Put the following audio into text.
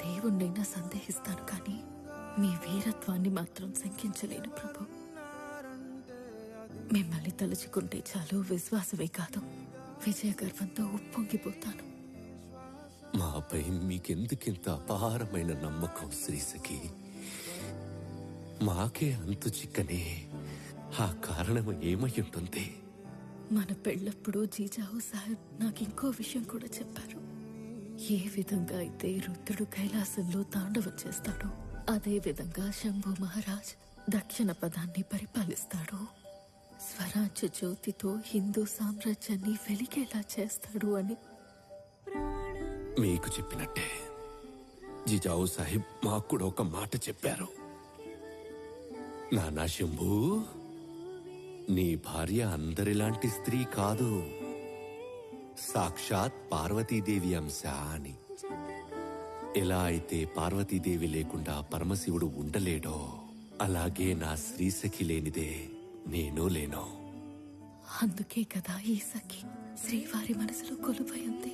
దేవుణ్ణైనా సందేహిస్తాను కానీ మీ వీరత్వాన్ని మాత్రం శంకించలేను ప్రభు. మిమ్మల్ని తలుచుకుంటే చాలు విశ్వాసమే కాదు, విజయ గర్వంతో ఉప్పొంగిపోతాను. మాపై మీకెందుకింత అపారమైన నమ్మకం శ్రీసఖి? మాకే అంతు చిక్కనే ఆ కారణం ఏమై ఉంటుంది? మన పెళ్ళప్పుడు జీజావు సాహెబ్ నాకు ఇంకో విషయం కూడా చెప్పారు. ఏ విధంగా అయితే రుద్రుడు కైలాసంలో తాండవం చేస్తాడో అదే విధంగా శంభు మహారాజ్ దక్షిణ పదాన్ని పరిపాలిస్తాడు. స్వరాజ్య జ్యోతితో హిందూ సామ్రాజ్యాన్ని వెలిగేలా చేస్తాడు అని. మీకు చెప్పినట్టే జిజావు సాహిబ్ మాకు కూడా ఒక మాట చెప్పారు. నానా శంభూ, నీ భార్య అందరిలాంటి స్త్రీ కాదు, సాక్షాత్ పార్వతీదేవి అంశ అని. ఎలా అయితే పార్వతీదేవి లేకుండా పరమశివుడు ఉండలేడో అలాగే నా శ్రీసఖి లేనిదే నేను లేను. అందుకే కదా ఈ సఖి శ్రీవారి మనసులో కొలువై ఉంది.